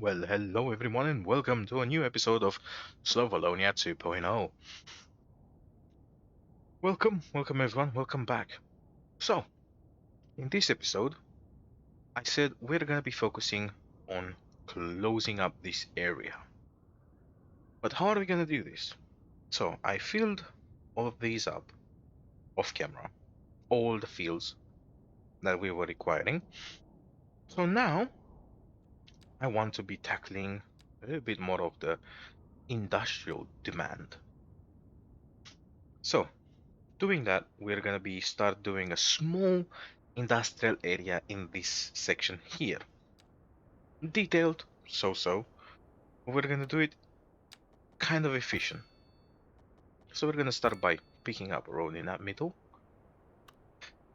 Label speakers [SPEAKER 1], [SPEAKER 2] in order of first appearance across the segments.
[SPEAKER 1] Well, hello everyone, and welcome to a new episode of SlowVolonia 2.0. Welcome everyone, welcome back. So, in this episode, I said we're gonna be focusing on closing up this area. But how are we gonna do this? So, I filled all of these up off camera, all the fields that we were requiring. So now, I want to be tackling a little bit more of the industrial demand. So, doing that, we're gonna be start doing a small industrial area in this section here. Detailed, so-so. We're gonna do it kind of efficient. So we're gonna start by picking up a road in that middle.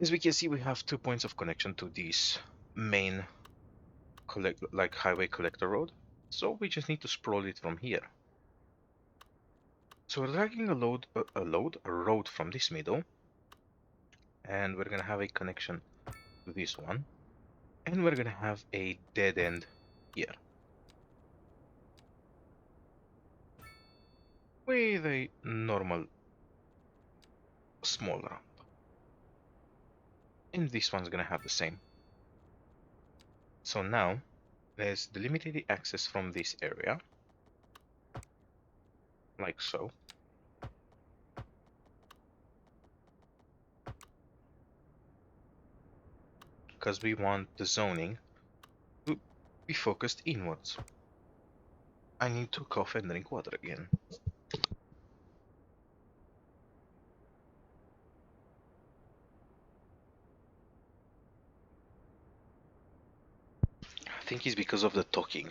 [SPEAKER 1] As we can see, we have 2 points of connection to this main highway collector road. So we just need to sprawl it from here. So we're dragging a road from this middle, and we're gonna have a connection to this one, and we're gonna have a dead end here with a normal small ramp. And this one's gonna have the same. So now let's delimit the access from this area, like so. Because we want the zoning to be focused inwards. I need to cough and drink water again. I think it's because of the talking.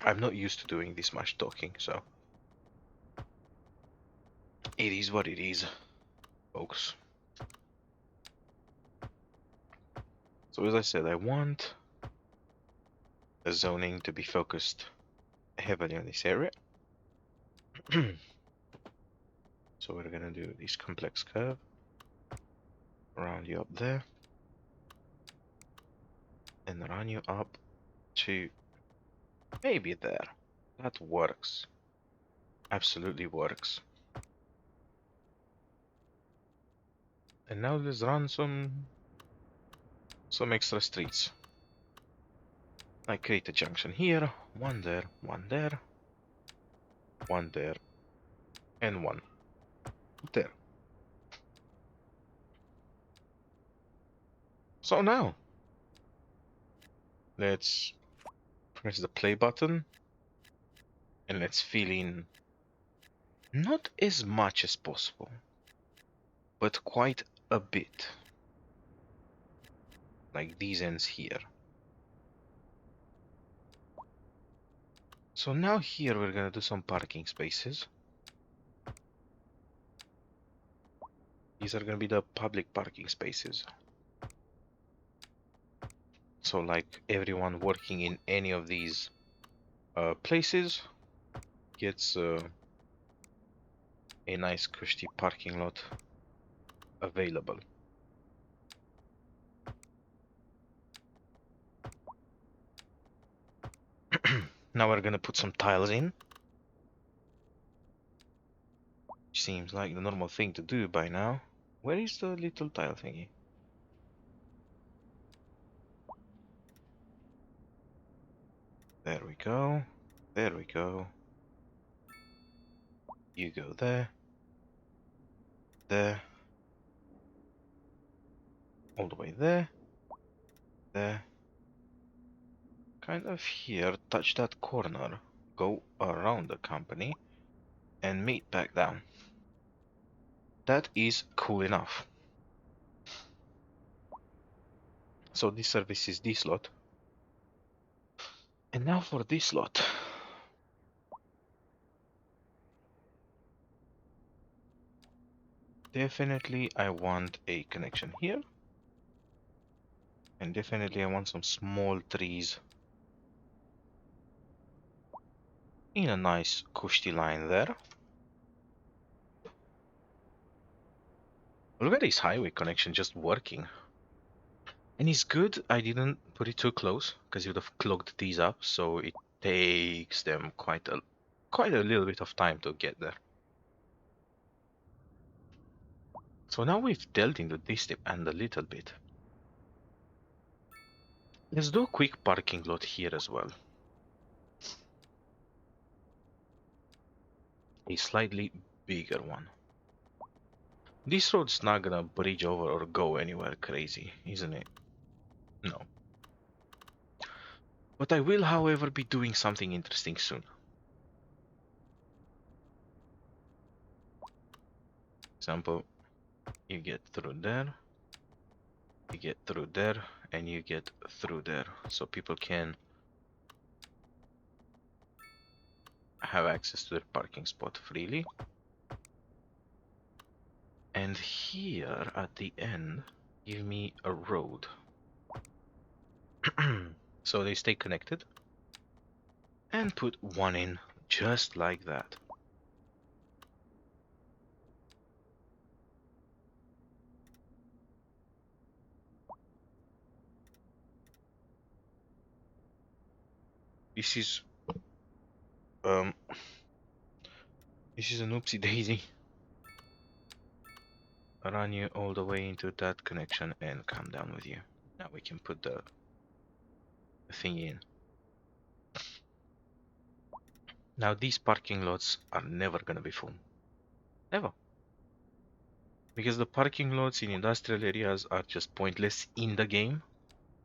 [SPEAKER 1] I'm not used to doing this much talking, so it is what it is, folks. So as I said, I want the zoning to be focused heavily on this area. So we're gonna do this complex curve around you up there, and run you up to maybe there. That works. Absolutely works. And now let's run some extra streets. I create a junction here, one there, one there, one there, and one there. So now, let's press the play button, and let's fill in not as much as possible, but quite a bit. Like these ends here. So now here we're gonna do some parking spaces. These are gonna be the public parking spaces. So like everyone working in any of these places gets a nice cushy parking lot available. Now we're gonna put some tiles in. Seems like the normal thing to do by now. Where is the little tile thingy? There we go. There we go. You go there. There. All the way there. There. Kind of here. Touch that corner. Go around the company. And meet back down. That is cool enough. So this service is this lot. And now for this lot. Definitely I want a connection here. And definitely I want some small trees in a nice cushy line there. Look at this highway connection just working. And it's good I didn't put it too close, because it would have clogged these up, so it takes them quite a little bit of time to get there. So now we've delved into this tip and a little bit. Let's do a quick parking lot here as well. A slightly bigger one. This road's not gonna bridge over or go anywhere crazy, isn't it? No. But I will, however, be doing something interesting soon. Example, you get through there, you get through there, and you get through there. So people can have access to their parking spot freely. And here at the end, give me a road. So they stay connected. And put one in just like that. This is an oopsie daisy. Run you all the way into that connection and come down with you. Now we can put the thing in. Now these parking lots are never gonna be full. Never. Because the parking lots in industrial areas are just pointless in the game.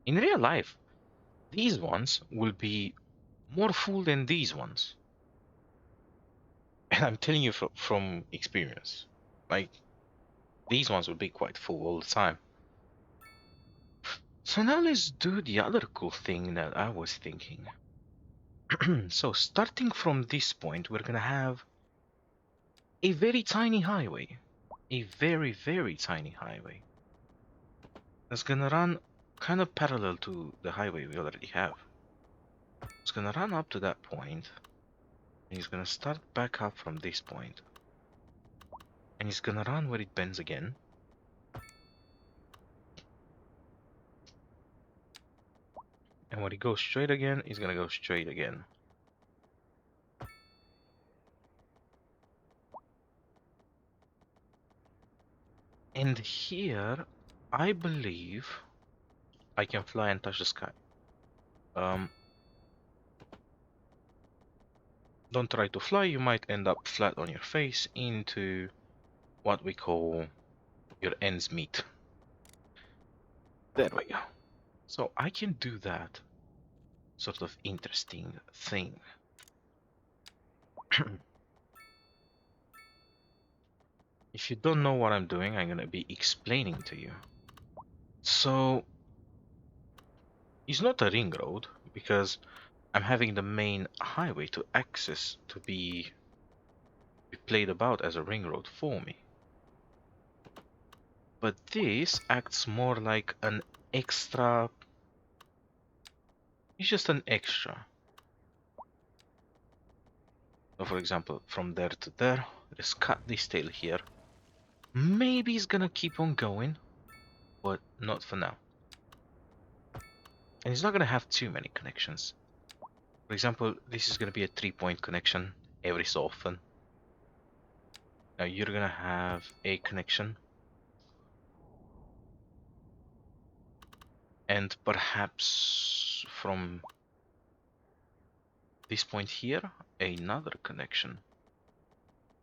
[SPEAKER 1] In real life, these ones will be more full than these ones. And I'm telling you from experience. Like, these ones will be quite full all the time. So now let's do the other cool thing that I was thinking. So starting from this point, we're gonna have a very tiny highway. A very, very tiny highway. That's gonna run kind of parallel to the highway we already have. It's gonna run up to that point, and he's gonna start back up from this point. And he's gonna run where it bends again. And when he goes straight again, he's gonna go straight again. And here, I believe I can fly and touch the sky. Don't try to fly, you might end up flat on your face into what we call your ends meet. There we go. So I can do that sort of interesting thing. If you don't know what I'm doing, I'm gonna be explaining to you. So it's not a ring road because I'm having the main highway to access to be played about as a ring road for me. But this acts more like an extra. It's just an extra. So for example, from there to there, let's cut this tail here. Maybe it's gonna keep on going, but not for now. And it's not gonna have too many connections. For example, this is gonna be a 3-point connection every so often. Now you're gonna have a connection. And perhaps from this point here, another connection.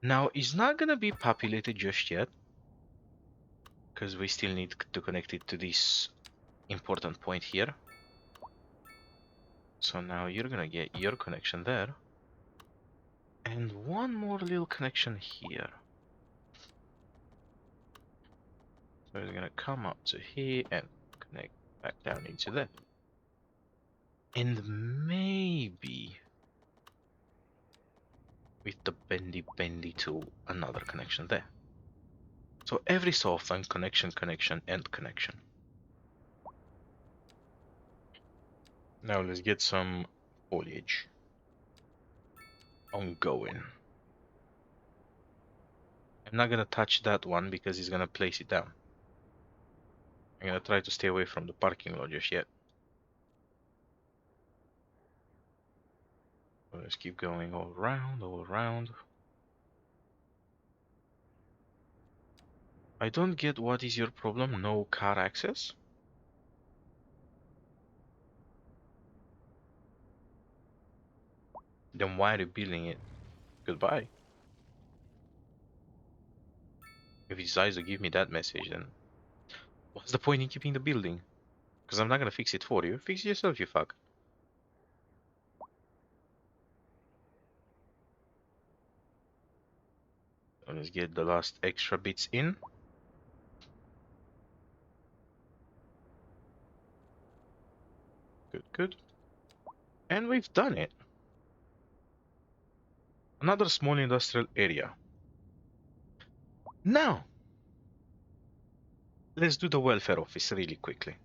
[SPEAKER 1] Now, it's not gonna be populated just yet, because we still need to connect it to this important point here. So now you're gonna get your connection there. And one more little connection here. So it's gonna come up to here and connect back down into there. And maybe with the bendy tool, another connection there. So every so often, connection, and connection. Now let's get some foliage ongoing. I'm not gonna touch that one because he's gonna place it down. I'm gonna try to stay away from the parking lot just yet. Let's keep going all around, all around. I don't get what is your problem. No car access? Then why are you building it? Goodbye. If he decides to give me that message, then what's the point in keeping the building? Because I'm not gonna fix it for you. Fix it yourself, you fuck. So let's get the last extra bits in. Good, good. And we've done it. Another small industrial area. Now, let's do the welfare office really quickly.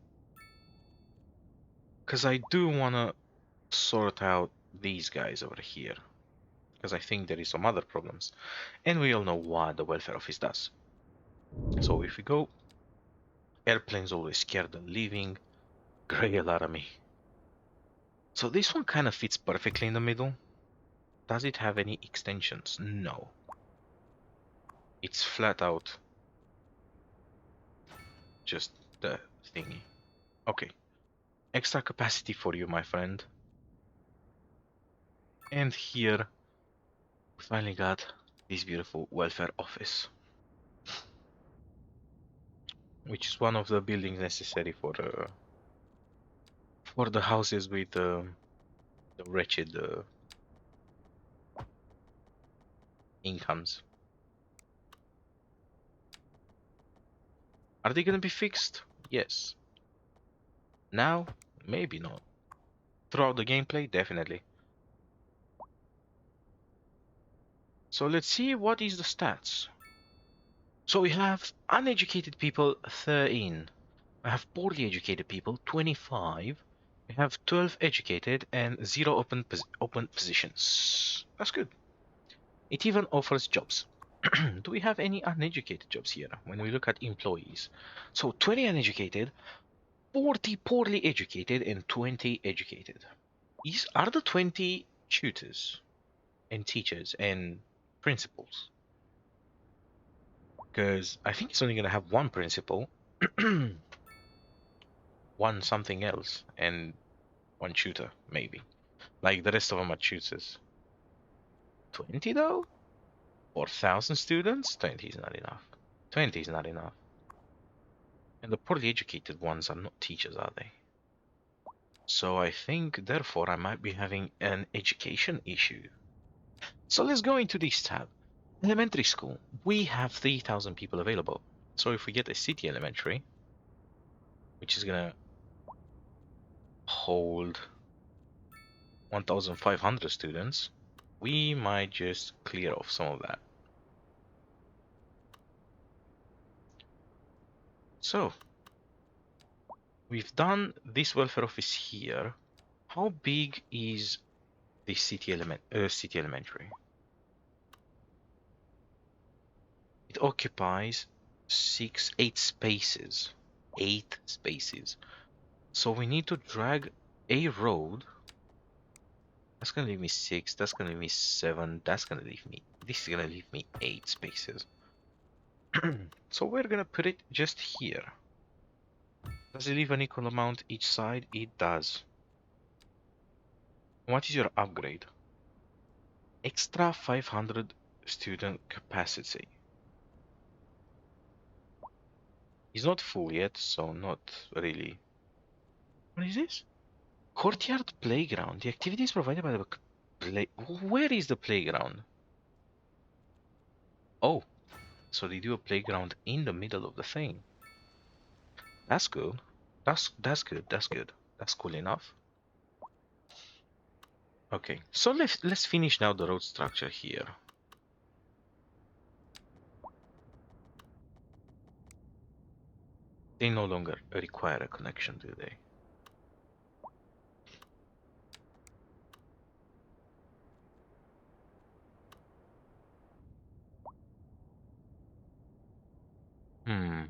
[SPEAKER 1] Because I do want to sort out these guys over here. Because I think there is some other problems. And we all know what the welfare office does. So if we go, airplanes always scared of leaving, gray alarm me. So this one kind of fits perfectly in the middle. Does it have any extensions? No. It's flat out just the thingy. Okay. Extra capacity for you, my friend. And here, we finally got this beautiful welfare office. Which is one of the buildings necessary for the houses with the wretched incomes. Are they gonna be fixed? Yes. Now? Maybe not. Throughout the gameplay? Definitely. So let's see what is the stats. So we have uneducated people 13. We have poorly educated people 25. We have 12 educated and 0 open positions. That's good. It even offers jobs. Do we have any uneducated jobs here when we look at employees? So 20 uneducated, 40 poorly educated, and 20 educated. Are the 20 tutors and teachers and principals? Because I think it's only going to have one principal, one something else, and one tutor, maybe. Like the rest of them are tutors. 20 though? 4,000 students? 20 is not enough. 20 is not enough. And the poorly educated ones are not teachers, are they? So I think, therefore, I might be having an education issue. So let's go into this tab. Elementary school. We have 3,000 people available. So if we get a city elementary, which is gonna hold 1,500 students, we might just clear off some of that. So we've done this welfare office here. How big is the city elementary? It occupies 8 spaces. 8 spaces. So we need to drag a road. That's gonna leave me 6. That's gonna leave me 7. That's gonna leave me. This is gonna leave me 8 spaces. So we're gonna put it just here. Does it leave an equal amount each side? It does. What is your upgrade? Extra 500 student capacity. It's not full yet, so not really. What is this? Courtyard playground. The activity is provided by the play. Where is the playground? Oh, so they do a playground in the middle of the thing. That's good. That's good. That's good. That's cool enough. Okay, so let's finish now the road structure here. They no longer require a connection, do they? Hmm.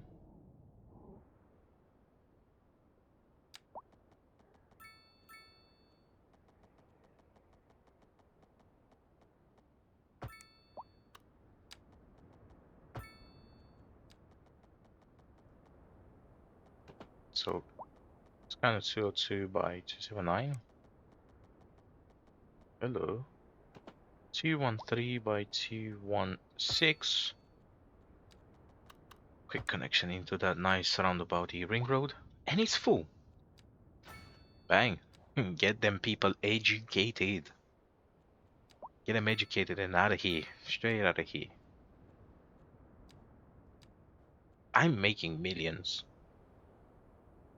[SPEAKER 1] Kind of 202 by 279. Hello. 213 by 216. Quick connection into that nice roundabouty ring road. And it's full. Bang. Get them people educated. Get them educated and out of here. Straight out of here. I'm making millions.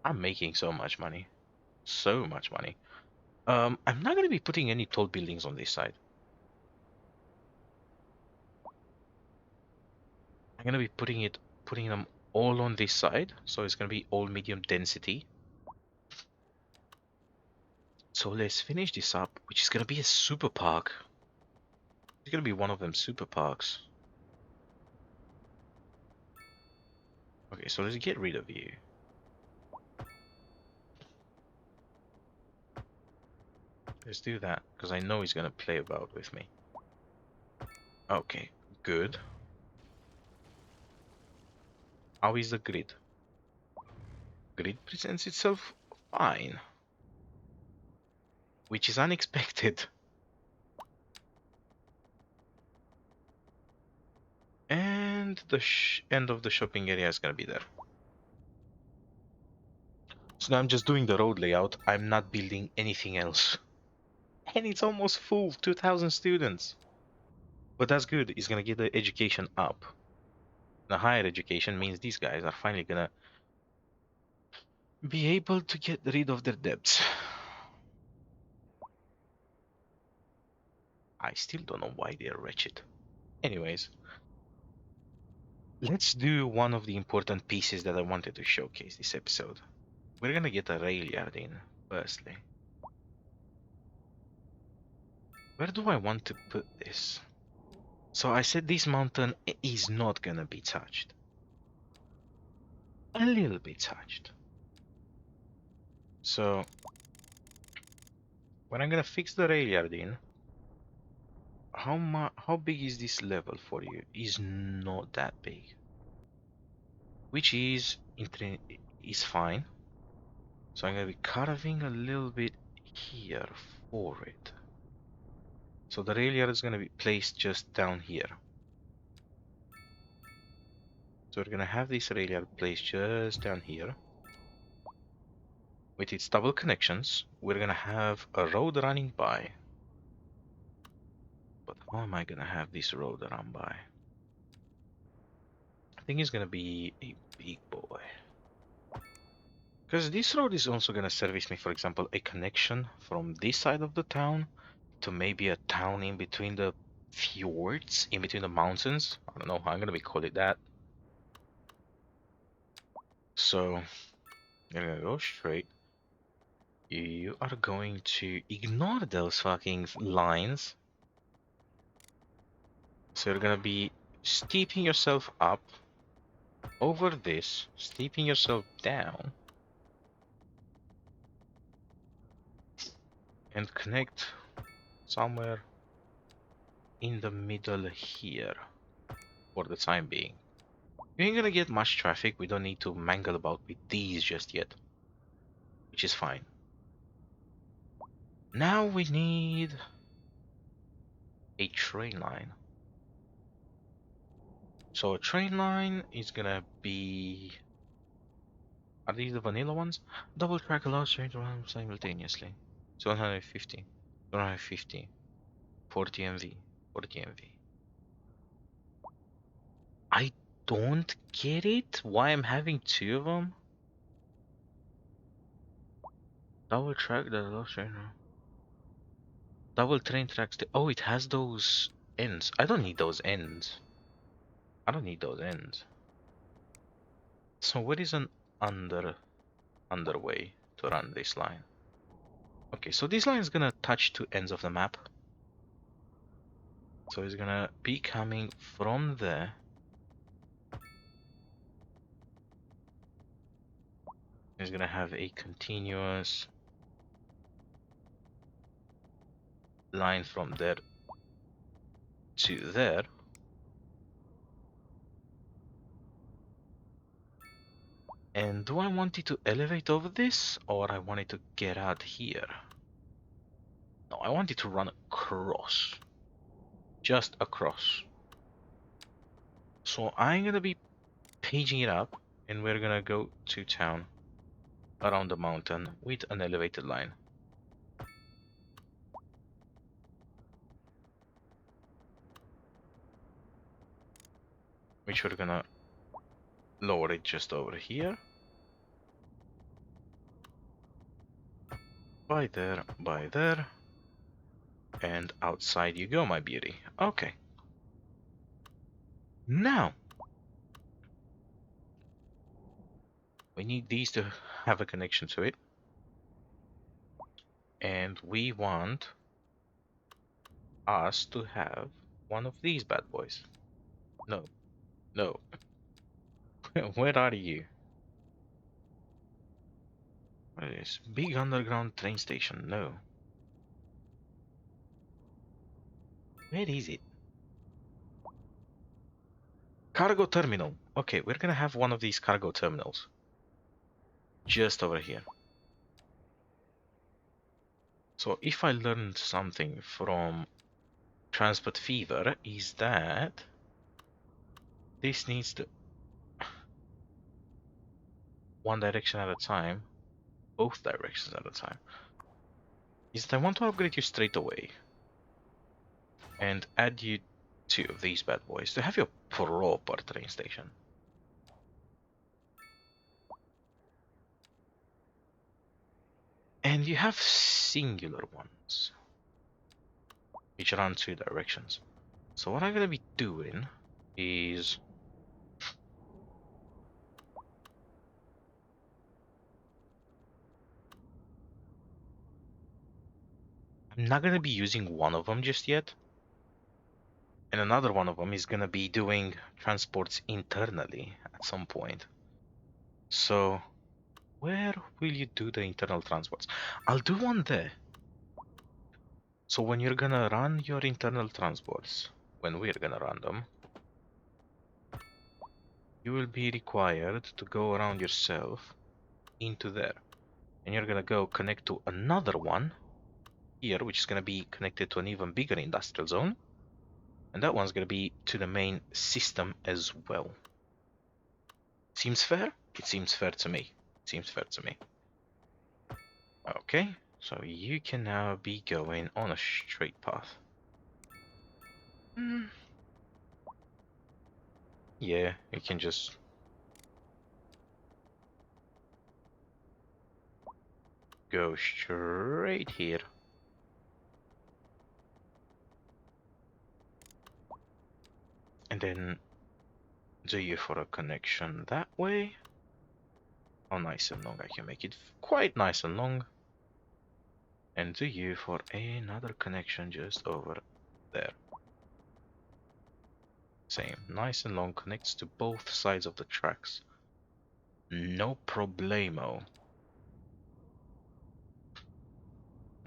[SPEAKER 1] I'm making so much money. So much money. I'm not gonna be putting any tall buildings on this side. I'm gonna be putting them all on this side, so it's gonna be all medium density. So let's finish this up, which is gonna be a super park. It's gonna be one of them super parks. Okay, so let's get rid of you. Let's do that, because I know he's gonna play about with me. Okay, good. How is the grid? Grid presents itself fine. Which is unexpected. And the end of the shopping area is gonna be there. So now I'm just doing the road layout. I'm not building anything else. And it's almost full, 2,000 students. But that's good. It's gonna get the education up. The higher education means these guys are finally gonna be able to get rid of their debts. I still don't know why they're wretched. Anyways, let's do one of the important pieces that I wanted to showcase this episode. We're gonna get a rail yard in, firstly. Where do I want to put this? So I said this mountain is not gonna be touched. A little bit touched. So when I'm gonna fix the rail yard in, how big is this level for you? Is not that big. Which is fine. So I'm gonna be carving a little bit here for it. So the rail yard is gonna be placed just down here. So we're gonna have this rail yard placed just down here. With its double connections, we're gonna have a road running by. But how am I gonna have this road run by? I think it's gonna be a big boy. Because this road is also gonna service me, for example, a connection from this side of the town to maybe a town in between the fjords, in between the mountains. I don't know how I'm gonna be calling that. So you're gonna go straight. You are going to ignore those fucking lines. So you're gonna be steeping yourself up over this, steeping yourself down, and connect somewhere in the middle here for the time being. You ain't gonna get much traffic. We don't need to mangle about with these just yet, which is fine. Now we need a train line. So a train line is gonna be... Are these the vanilla ones? Double track allows train to run simultaneously. So 150, 150, 40 MV, 40 MV. I don't get it. Why I'm having two of them? Double track that allows train. Double train tracks. Oh, it has those ends. I don't need those ends. I don't need those ends. So what is an underway to run this line? Okay, so this line is gonna touch two ends of the map. So it's gonna be coming from there. It's gonna have a continuous line from there to there. And do I want it to elevate over this, or I want it to get out here? No, I want it to run across. Just across. So I'm gonna be paging it up, and we're gonna go to town around the mountain with an elevated line. Which we're gonna lower it just over here. By there. And outside you go, my beauty. Okay. Now, we need these to have a connection to it. And we want us to have one of these bad boys. No, no. Where are you? What is this? Big underground train station? No. Where is it? Cargo terminal. Okay, we're gonna have one of these cargo terminals. Just over here. So if I learned something from Transport Fever is that this needs to one direction at a time, both directions at a time. Is that I want to upgrade you straight away and add you two of these bad boys to have your proper train station. And you have singular ones which run two directions. So what I'm gonna be doing is I'm not gonna be using one of them just yet. And another one of them is gonna be doing transports internally at some point. So where will you do the internal transports? I'll do one there. So when you're gonna run your internal transports, when we're gonna run them, you will be required to go around yourself into there. And you're gonna go connect to another one here, which is gonna be connected to an even bigger industrial zone. And that one's gonna be to the main system as well. Seems fair? It seems fair to me. Seems fair to me. Okay, so you can now be going on a straight path. Yeah, you can just go straight here. And then do you for a connection that way. How nice and long I can make it quite nice and long. And do you for another connection just over there. Same, nice and long, connects to both sides of the tracks. No problemo.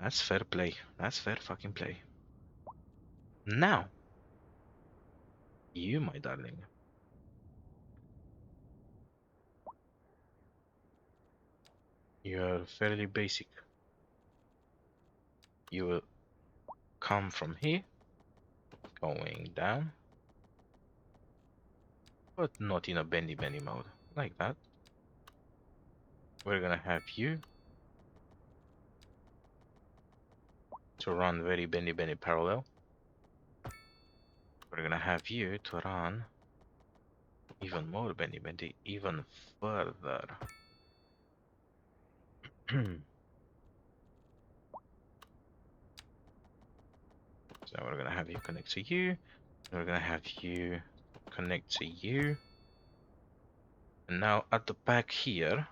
[SPEAKER 1] That's fair play. That's fair fucking play. Now, you, my darling. You're fairly basic. You will come from here, going down, but not in a bendy mode, like that. We're gonna have you to run very bendy parallel. We're gonna have you to run even more bendy, even further. So we're gonna have you connect to you. We're gonna have you connect to you. And now at the back here,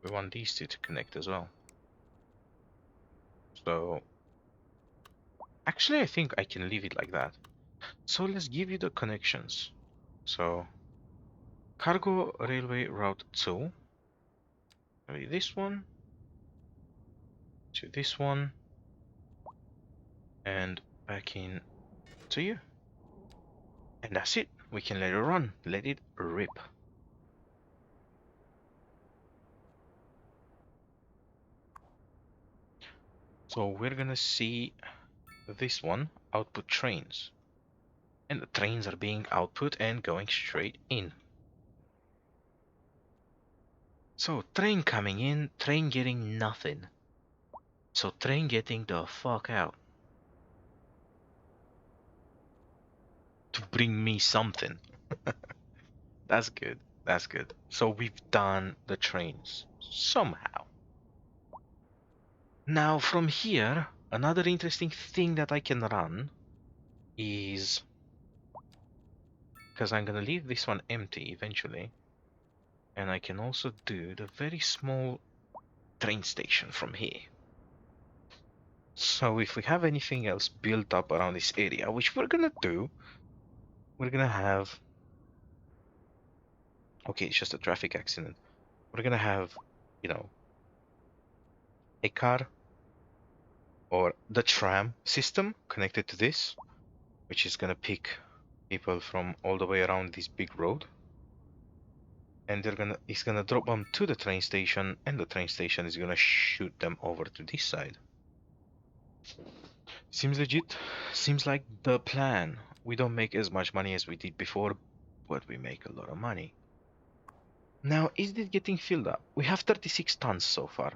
[SPEAKER 1] we want these two to connect as well. So actually, I think I can leave it like that. So let's give you the connections. So Cargo Railway Route 2. Maybe this one. To this one. And back in to you. And that's it. we can let it run, let it rip. So we're gonna see this one output trains, and the trains are being output and going straight in. So train coming in, train getting nothing. So train getting the fuck out to bring me something. That's good. That's good. So we've done the trains somehow. Now from here, another interesting thing that I can run is, because I'm gonna leave this one empty eventually, and I can also do the very small train station from here. So if we have anything else built up around this area, which we're gonna do, we're gonna have, okay, it's just a traffic accident. We're gonna have, you know, a car or the tram system connected to this, which is gonna pick people from all the way around this big road, and it's gonna drop them to the train station, and the train station is gonna shoot them over to this side. Seems legit. Seems like the plan. We don't make as much money as we did before, but we make a lot of money. Now, is it getting filled up? We have 36 tons so far.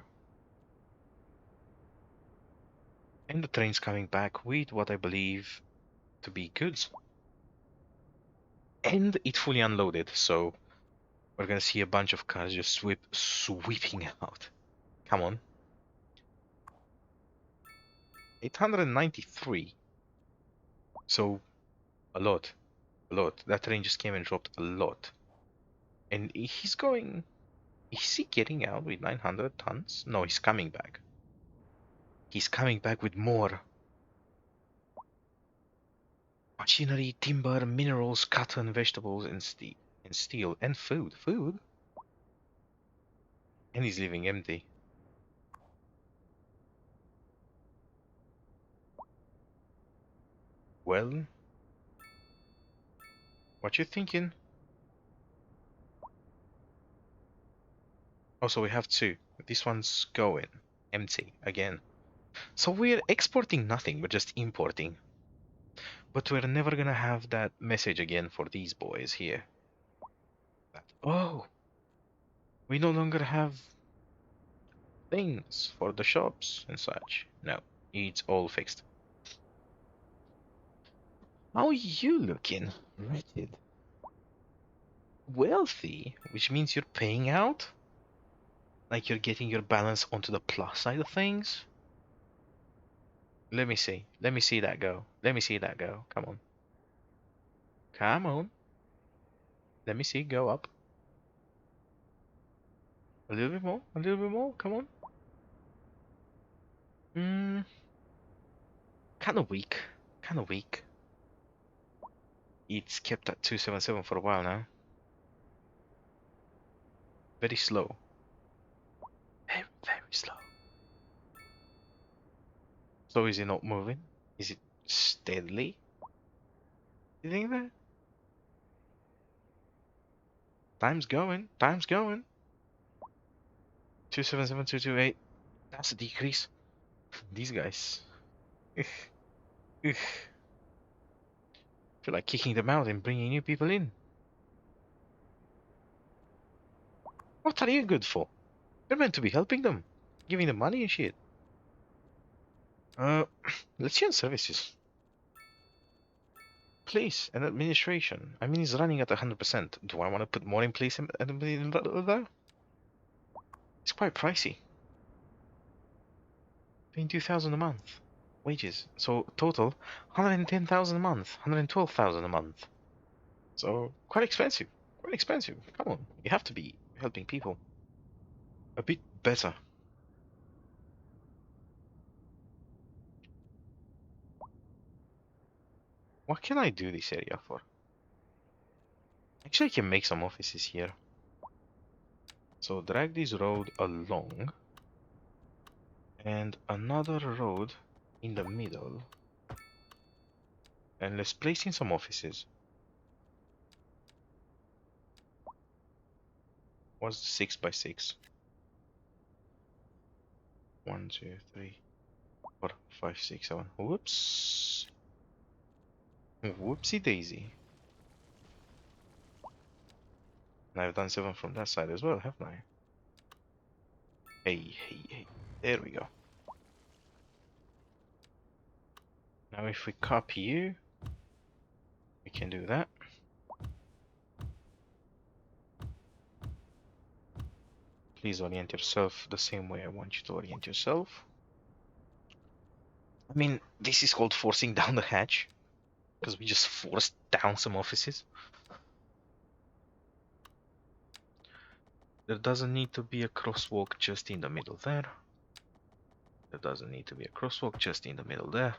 [SPEAKER 1] And the train's coming back with what I believe to be goods. And it fully unloaded, so we're gonna see a bunch of cars just sweeping out. Come on. 893. So, a lot. A lot. That train just came and dropped a lot. And he's going... Is he getting out with 900 tons? No, he's coming back. He's coming back with more. Machinery, timber, minerals, cotton, vegetables, and steel, and food. Food? And he's leaving empty. Well, what you thinking? Also, we have two. This one's going empty again. So we're exporting nothing, we're just importing. But we're never gonna have that message again for these boys here. Oh, we no longer have things for the shops and such. No, it's all fixed. How are you looking? Wretched. Wealthy, which means you're paying out? Like you're getting your balance onto the plus side of things? Let me see. Let me see that go. Let me see that go. Come on. Come on. Let me see. Go up. A little bit more. A little bit more. Come on. Hmm. Kind of weak. Kind of weak. It's kept at 277 for a while now. Very slow. Very, very slow. So is it not moving? Is it steadily? You think that? Time's going. Time's going. 277, 228. That's a decrease. These guys. Ugh. Ugh. Feel like kicking them out and bringing new people in. What are you good for? You're meant to be helping them, giving them money and shit. Uh, let's see on services. Police and administration. I mean, he's running at 100%. Do I want to put more in place and there? It's quite pricey. Paying 2,000 a month. Wages. So total, 110,000 a month, 112,000 a month. So quite expensive. Quite expensive. Come on, you have to be helping people a bit better. What can I do this area for? Actually, I can make some offices here. So drag this road along. And another road in the middle. And let's place in some offices. What's 6 by 6? 1, 2, 3, 4, 5, 6, 7. Whoops. Whoopsie daisy. And I've done 7 from that side as well, haven't I? Hey, hey, hey. There we go. Now if we copy you, we can do that. Please orient yourself the same way I want you to orient yourself. I mean, this is called forcing down the hatch, because we just forced down some offices. There doesn't need to be a crosswalk just in the middle there. There doesn't need to be a crosswalk just in the middle there.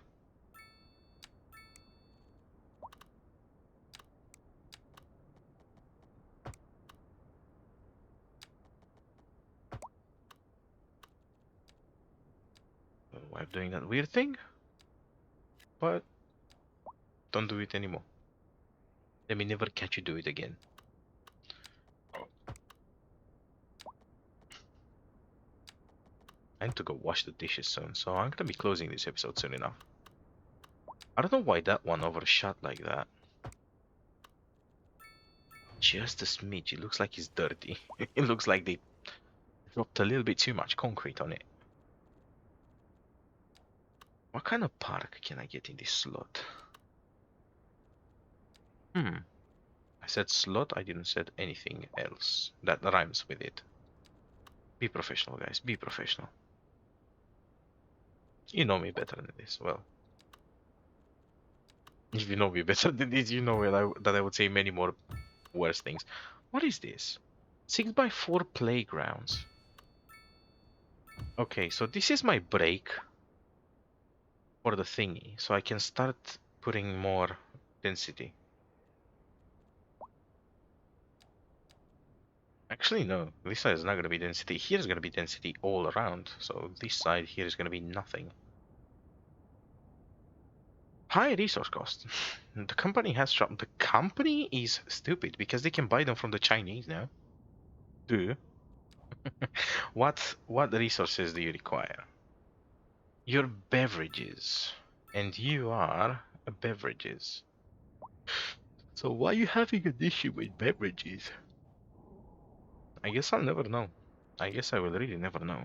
[SPEAKER 1] I'm doing that weird thing, but don't do it anymore. Let me never catch you do it again. I need to go wash the dishes soon, so I'm gonna be closing this episode soon enough. I don't know why that one overshot like that. Just a smidge. It looks like it's dirty. It looks like they dropped a little bit too much concrete on it. What kind of park can I get in this slot? I said slot, I didn't said anything else that rhymes with it. Be professional, guys. Be professional. You know me better than this. Well, if you know me better than this, you know that I would say many more worse things. What is this? 6 by 4 playgrounds. Okay, so this is my break for the thingy, so I can start putting more density. Actually, no. This side is not going to be density. Here is going to be density all around. So this side here is going to be nothing. High resource cost. The company has trouble. The company is stupid because they can buy them from the Chinese now. Do. What resources do you require? Your beverages. And you are beverages. So why are you having an issue with beverages? I guess I'll never know. I guess I will really never know.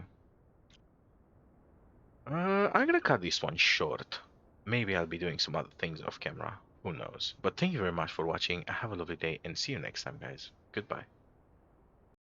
[SPEAKER 1] I'm gonna cut this one short. Maybe I'll be doing some other things off camera. Who knows? But thank you very much for watching. Have a lovely day and see you next time, guys. Goodbye.